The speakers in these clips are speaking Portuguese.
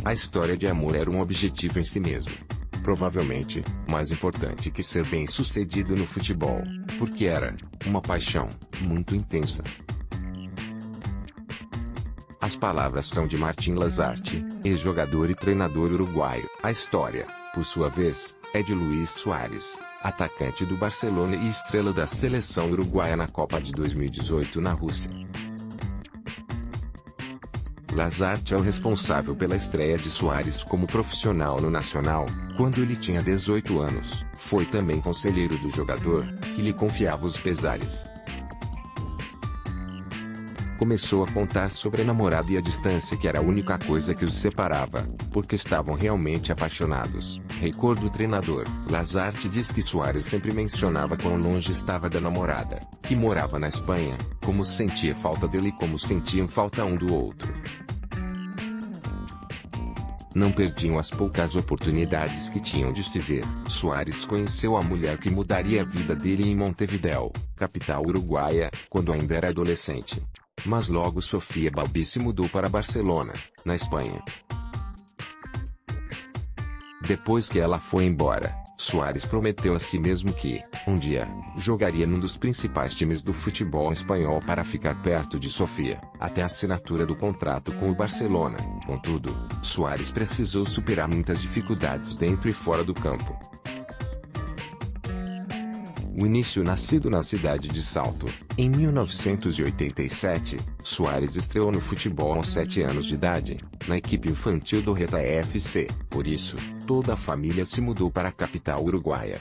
A história de amor era um objetivo em si mesmo. Provavelmente, mais importante que ser bem-sucedido no futebol, porque era uma paixão muito intensa. As palavras são de Martín Lazarte, ex-jogador e treinador uruguaio. A história, por sua vez, é de Luis Suárez, atacante do Barcelona e estrela da seleção uruguaia na Copa de 2018 na Rússia. Lazarte é o responsável pela estreia de Suárez como profissional no Nacional, quando ele tinha 18 anos. Foi também conselheiro do jogador, que lhe confiava os pesares. Começou a contar sobre a namorada e a distância que era a única coisa que os separava, porque estavam realmente apaixonados. Recorda o treinador. Lazarte diz que Suárez sempre mencionava quão longe estava da namorada, que morava na Espanha, como sentia falta dele e como sentiam falta um do outro. Não perdiam as poucas oportunidades que tinham de se ver. Suárez conheceu a mulher que mudaria a vida dele em Montevideo, capital uruguaia, quando ainda era adolescente. Mas logo Sofia Balbi se mudou para Barcelona, na Espanha. Depois que ela foi embora, Suárez prometeu a si mesmo que, um dia, jogaria num dos principais times do futebol espanhol para ficar perto de Sofia, até a assinatura do contrato com o Barcelona. Contudo, Suárez precisou superar muitas dificuldades dentro e fora do campo. O início nascido na cidade de Salto, em 1987, Suárez estreou no futebol aos 7 anos de idade, na equipe infantil do Reta FC. Por isso, toda a família se mudou para a capital uruguaia.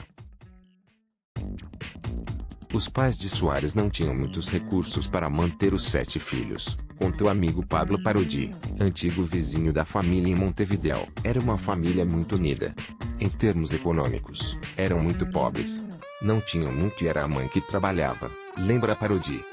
Os pais de Suárez não tinham muitos recursos para manter os 7 filhos, conta o amigo Pablo Parodi, antigo vizinho da família em Montevideo. Era uma família muito unida. Em termos econômicos, eram muito pobres. Não tinham muito e era a mãe que trabalhava, lembra Parodi.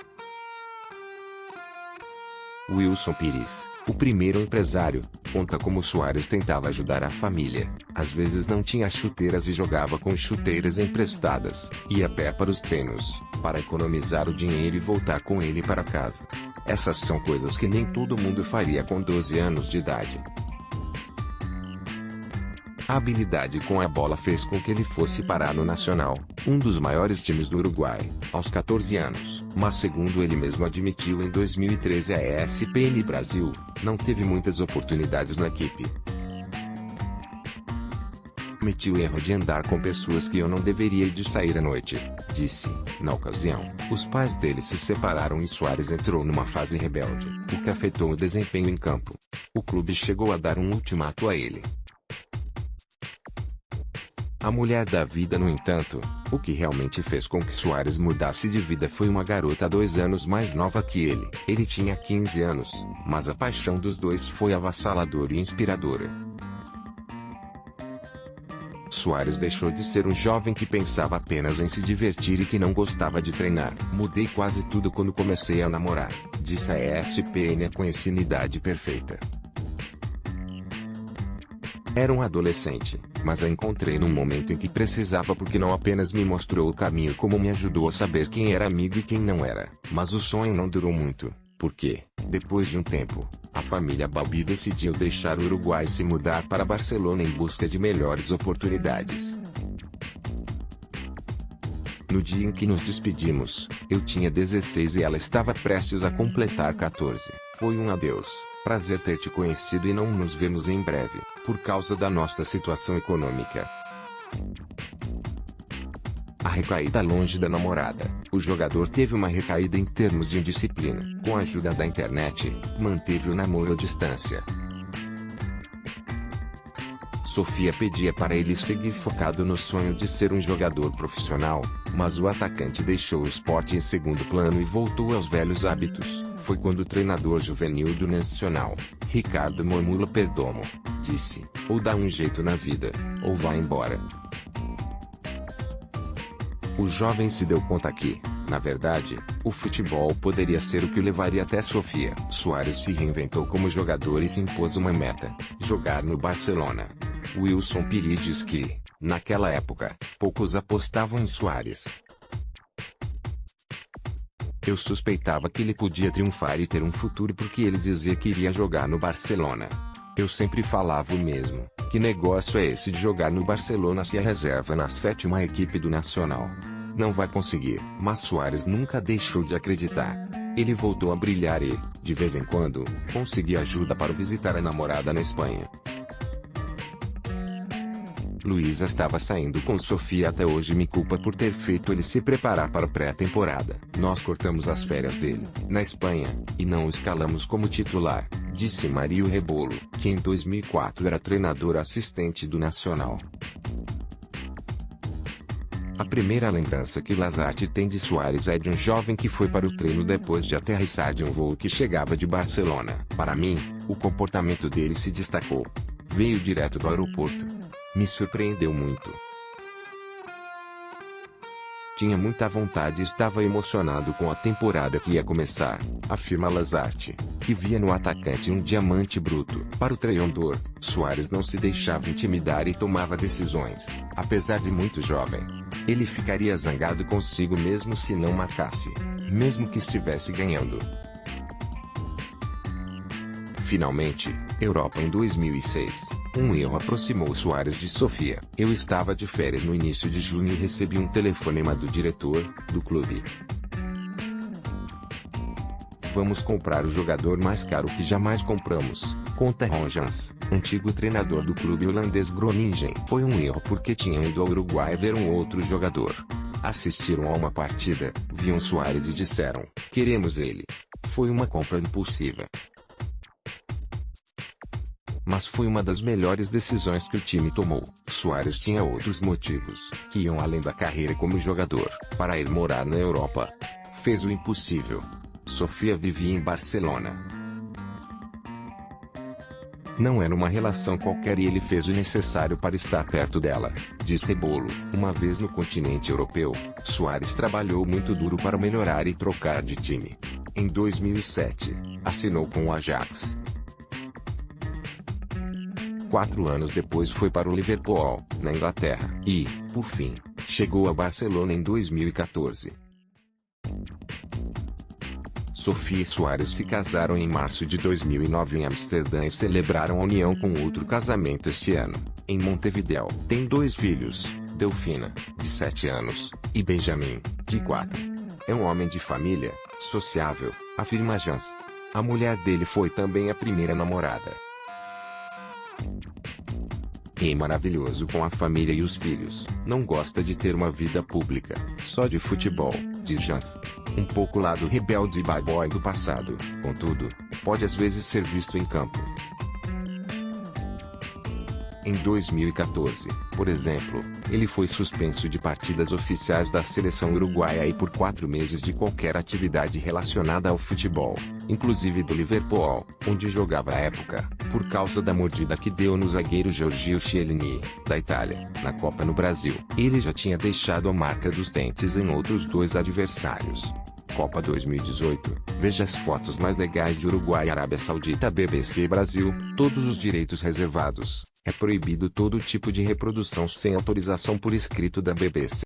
Wilson Pires, o primeiro empresário, conta como Suárez tentava ajudar a família. Às vezes não tinha chuteiras e jogava com chuteiras emprestadas. Ia a pé para os treinos, para economizar o dinheiro e voltar com ele para casa. Essas são coisas que nem todo mundo faria com 12 anos de idade. A habilidade com a bola fez com que ele fosse parar no Nacional, um dos maiores times do Uruguai, aos 14 anos. Mas segundo ele mesmo admitiu em 2013 a ESPN Brasil, não teve muitas oportunidades na equipe. Cometi o erro de andar com pessoas que eu não deveria e de sair à noite, disse. Na ocasião, os pais dele se separaram e Suárez entrou numa fase rebelde, o que afetou o desempenho em campo. O clube chegou a dar um ultimato a ele. A mulher da vida, no entanto, o que realmente fez com que Suárez mudasse de vida foi uma garota 2 anos mais nova que ele. Ele tinha 15 anos, mas a paixão dos dois foi avassaladora e inspiradora. Suárez deixou de ser um jovem que pensava apenas em se divertir e que não gostava de treinar. Mudei quase tudo quando comecei a namorar, disse a ESPN com essa idade perfeita. Era um adolescente, mas a encontrei num momento em que precisava porque não apenas me mostrou o caminho como me ajudou a saber quem era amigo e quem não era. Mas o sonho não durou muito, porque, depois de um tempo, a família Balbi decidiu deixar o Uruguai e se mudar para Barcelona em busca de melhores oportunidades. No dia em que nos despedimos, eu tinha 16 e ela estava prestes a completar 14. Foi um adeus. Prazer ter te conhecido e não nos vemos em breve, por causa da nossa situação econômica. A recaída longe da namorada. O jogador teve uma recaída em termos de indisciplina. Com a ajuda da internet, manteve o namoro à distância. Sofia pedia para ele seguir focado no sonho de ser um jogador profissional, mas o atacante deixou o esporte em segundo plano e voltou aos velhos hábitos. Foi quando o treinador juvenil do Nacional, Ricardo Momula Perdomo, disse: ou dá um jeito na vida, ou vai embora. O jovem se deu conta que, na verdade, o futebol poderia ser o que o levaria até Sofia. Suárez se reinventou como jogador e se impôs uma meta: jogar no Barcelona. Wilson Pires diz que, naquela época, poucos apostavam em Suárez. Eu suspeitava que ele podia triunfar e ter um futuro porque ele dizia que iria jogar no Barcelona. Eu sempre falava o mesmo, que negócio é esse de jogar no Barcelona se é reserva na 7ª equipe do Nacional? Não vai conseguir. Mas Suárez nunca deixou de acreditar. Ele voltou a brilhar e, de vez em quando, conseguia ajuda para visitar a namorada na Espanha. Luísa estava saindo com Sofia até hoje, me culpa por ter feito ele se preparar para a pré-temporada. Nós cortamos as férias dele, na Espanha, e não o escalamos como titular, disse Mario Rebolo, que em 2004 era treinador assistente do Nacional. A primeira lembrança que Lasarte tem de Suárez é de um jovem que foi para o treino depois de aterrissar de um voo que chegava de Barcelona. Para mim, o comportamento dele se destacou. Veio direto do aeroporto. Me surpreendeu muito. Tinha muita vontade e estava emocionado com a temporada que ia começar, afirma Lasarte, que via no atacante um diamante bruto. Para o treinador, Suárez não se deixava intimidar e tomava decisões, apesar de muito jovem. Ele ficaria zangado consigo mesmo se não marcasse, mesmo que estivesse ganhando. Finalmente, Europa em 2006. Um erro aproximou Suárez de Sofia. Eu estava de férias no início de junho e recebi um telefonema do diretor do clube. Vamos comprar o jogador mais caro que jamais compramos, conta Ron Jans, antigo treinador do clube holandês Groningen. Foi um erro porque tinham ido ao Uruguai ver um outro jogador. Assistiram a uma partida, viam Suárez e disseram, queremos ele. Foi uma compra impulsiva. Mas foi uma das melhores decisões que o time tomou. Suárez tinha outros motivos, que iam além da carreira como jogador, para ir morar na Europa. Fez o impossível. Sofia vivia em Barcelona. Não era uma relação qualquer e ele fez o necessário para estar perto dela, diz Rebolo. Uma vez no continente europeu, Suárez trabalhou muito duro para melhorar e trocar de time. Em 2007, assinou com o Ajax. 4 anos depois foi para o Liverpool, na Inglaterra, e, por fim, chegou a Barcelona em 2014. Sofia e Suárez se casaram em março de 2009 em Amsterdã e celebraram a união com outro casamento este ano, em Montevidéu. Tem 2 filhos, Delfina, de 7 anos, e Benjamin, de 4. É um homem de família, sociável, afirma Jans. A mulher dele foi também a primeira namorada. É maravilhoso com a família e os filhos. Não gosta de ter uma vida pública, só de futebol, diz Jans. Um pouco lado rebelde e bad boy do passado, contudo, pode às vezes ser visto em campo. Em 2014, por exemplo, ele foi suspenso de partidas oficiais da seleção uruguaia e por 4 meses de qualquer atividade relacionada ao futebol, inclusive do Liverpool, onde jogava à época, por causa da mordida que deu no zagueiro Giorgio Chiellini, da Itália, na Copa no Brasil. Ele já tinha deixado a marca dos dentes em outros 2 adversários. Copa 2018, veja as fotos mais legais de Uruguai e Arábia Saudita. BBC Brasil, todos os direitos reservados. É proibido todo tipo de reprodução sem autorização por escrito da BBC.